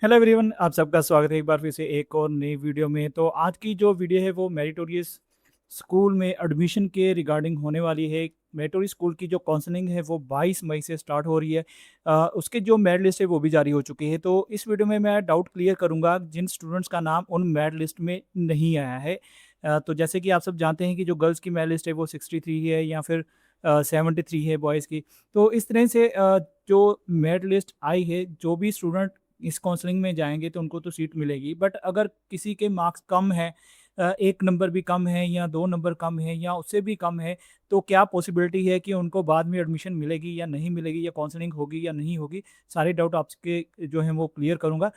Hello everyone, आप सबका स्वागत है एक बार फिर से एक और नई वीडियो में। तो आज की जो वीडियो है वो मेरिटोरियस स्कूल में एडमिशन के रिगार्डिंग होने वाली है। मेरिटोरियस स्कूल की जो काउंसलिंग है वो 22 मई से स्टार्ट हो रही है। उसके जो मेरिट लिस्ट है वो भी जारी हो चुकी है। तो इस वीडियो में मैं डाउट क्लियर करूंगा जिन स्टूडेंट्स का नाम उन मेरिट लिस्ट में नहीं आया है। तो जैसे कि आप सब जानते हैं कि जो गर्ल्स की मेरिट लिस्ट है वो 63 है या फिर 73 है बॉयज़ की। तो इस तरह से जो मेरिट लिस्ट आई है, जो भी स्टूडेंट इस काउंसलिंग में जाएँगे तो उनको तो सीट मिलेगी। बट अगर किसी के मार्क्स कम हैं, 1 नंबर भी कम है या 2 नंबर कम है या उससे भी कम है, तो क्या पॉसिबिलिटी है कि उनको बाद में एडमिशन मिलेगी या नहीं मिलेगी, या काउंसलिंग होगी या नहीं होगी? सारे डाउट आपके जो हैं वो क्लियर करूँगा।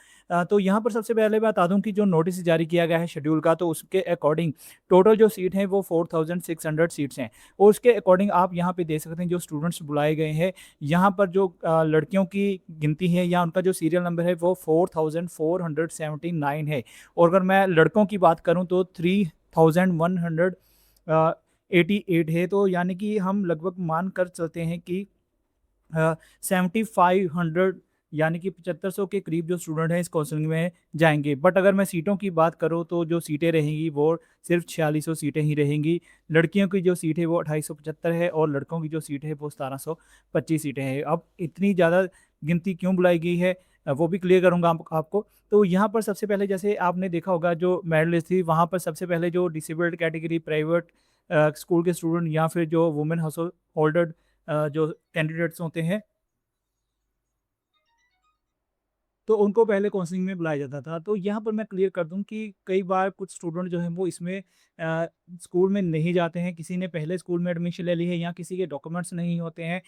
तो यहाँ पर सबसे पहले बता दूँ कि जो नोटिस जारी किया गया है शेड्यूल का, तो उसके अकॉर्डिंग टोटल जो सीट हैं वो 4600 सीट्स हैं। और उसके अकॉर्डिंग आप यहाँ पे देख सकते हैं जो स्टूडेंट्स बुलाए गए हैं, यहाँ पर जो लड़कियों की गिनती है या उनका जो सीरियल नंबर है वो 4479 है। और अगर मैं लड़कों की बात करूँ तो 3188 है। तो यानी कि हम लगभग मान कर चलते हैं कि 7500 यानी कि 7500 के करीब जो स्टूडेंट हैं इस काउंसलिंग में जाएँगे। बट अगर मैं सीटों की बात करूँ तो जो सीटें रहेंगी वो सिर्फ़ 4600 सीटें ही रहेंगी। लड़कियों की जो सीट है वो 2875 है और लड़कों की जो सीट है वो 1725 सीटें हैं। अब इतनी ज़्यादा गिनती क्यों बुलाई गई है, वो भी क्लियर करूँगा आपको। तो यहाँ पर सबसे पहले जैसे आपने देखा होगा जो मेरिट लिस्ट थी, वहाँ पर सबसे पहले जो डिसेबल्ड कैटेगरी प्राइवेट स्कूल के स्टूडेंट या फिर जो वुमेन हाउसहोल्ड होल्डर जो कैंडिडेट्स होते हैं, तो उनको पहले काउंसलिंग में बुलाया जाता था। तो यहाँ पर मैं क्लियर कर दूँ कि कई बार कुछ स्टूडेंट जो हैं वो इसमें स्कूल में नहीं जाते हैं, किसी ने पहले स्कूल में एडमिशन ले ली है या किसी के डॉक्यूमेंट्स नहीं होते हैं।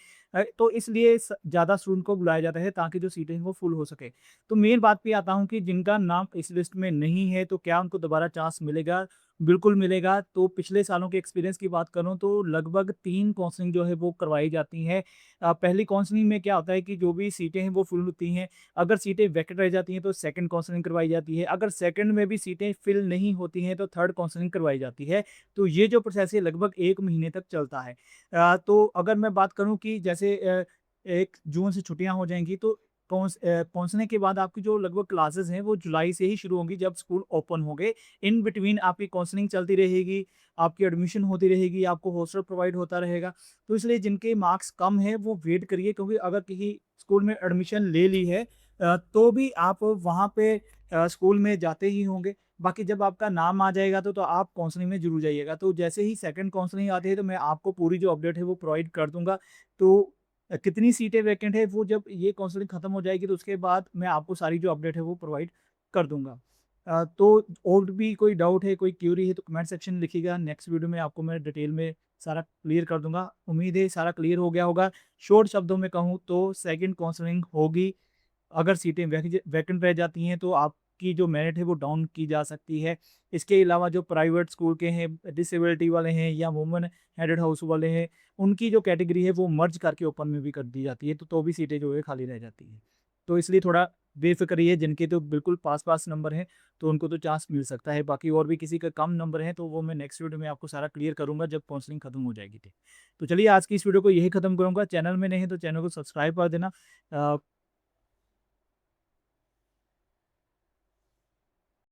तो इसलिए ज़्यादा स्टूडेंट को बुलाया जाता है ताकि जो सीटें हैं वो फुल हो सके। तो मेन बात पे आता हूँ कि जिनका नाम इस लिस्ट में नहीं है तो क्या उनको दोबारा चांस मिलेगा? बिल्कुल मिलेगा। तो पिछले सालों के एक्सपीरियंस की बात करूँ तो लगभग 3 काउंसलिंग जो है वो करवाई जाती हैं। पहली काउंसलिंग में क्या होता है कि जो भी सीटें हैं वो फुल होती हैं। अगर सीटें वैकेंट रह जाती हैं तो सेकंड काउंसलिंग करवाई जाती है। अगर सेकंड में भी सीटें फिल नहीं होती हैं तो थर्ड काउंसलिंग करवाई जाती है। तो ये जो प्रोसेस है लगभग 1 महीने तक चलता है। तो अगर मैं बात करूँ कि जैसे 1 जून से छुट्टियाँ हो जाएँगी तो पहुँचने के बाद आपकी जो लगभग क्लासेस हैं वो जुलाई से ही शुरू होंगी जब स्कूल ओपन होंगे। इन बिटवीन आपकी काउंसलिंग चलती रहेगी, आपकी एडमिशन होती रहेगी, आपको हॉस्टल प्रोवाइड होता रहेगा। तो इसलिए जिनके मार्क्स कम हैं वो वेट करिए, क्योंकि अगर किसी स्कूल में एडमिशन ले ली है तो भी आप वहाँ पे स्कूल में जाते ही होंगे। बाकी जब आपका नाम आ जाएगा तो आप काउंसलिंग में ज़रूर जाइएगा। तो जैसे ही सेकंड काउंसलिंग आती है तो मैं आपको पूरी जो अपडेट है वो प्रोवाइड कर दूँगा। तो कितनी सीटें वैकेंट है वो जब ये काउंसलिंग खत्म हो जाएगी तो उसके बाद मैं आपको सारी जो अपडेट है वो प्रोवाइड कर दूँगा। तो और भी कोई डाउट है, कोई क्वेरी है तो कमेंट सेक्शन में लिखिएगा। नेक्स्ट वीडियो में आपको मैं डिटेल में सारा क्लियर कर दूँगा। उम्मीद है सारा क्लियर हो गया होगा। शॉर्ट शब्दों में कहूँ तो सेकंड काउंसलिंग होगी। अगर सीटें वैकेंट रह जाती हैं तो आपकी जो मेरिट है वो डाउन की जा सकती है। इसके अलावा जो प्राइवेट स्कूल के हैं, डिसेबिलिटी वाले हैं या वुमेन हेडेड हाउस वाले हैं, उनकी जो कैटेगरी है वो मर्ज करके ओपन में भी कर दी जाती है, तो भी सीटें जो है खाली रह जाती हैं। तो इसलिए थोड़ा बेफ़िक्र रहिए, जिनके तो बिल्कुल पास-पास नंबर हैं, तो उनको तो चांस मिल सकता है। बाकी और भी किसी का कम नंबर है तो वो मैं नेक्स्ट वीडियो में आपको सारा क्लियर करूँगा जब काउंसलिंग खत्म हो जाएगी। तो चलिए आज की इस वीडियो को यही खत्म करूँगा। चैनल में नहीं है तो चैनल को सब्सक्राइब कर देना।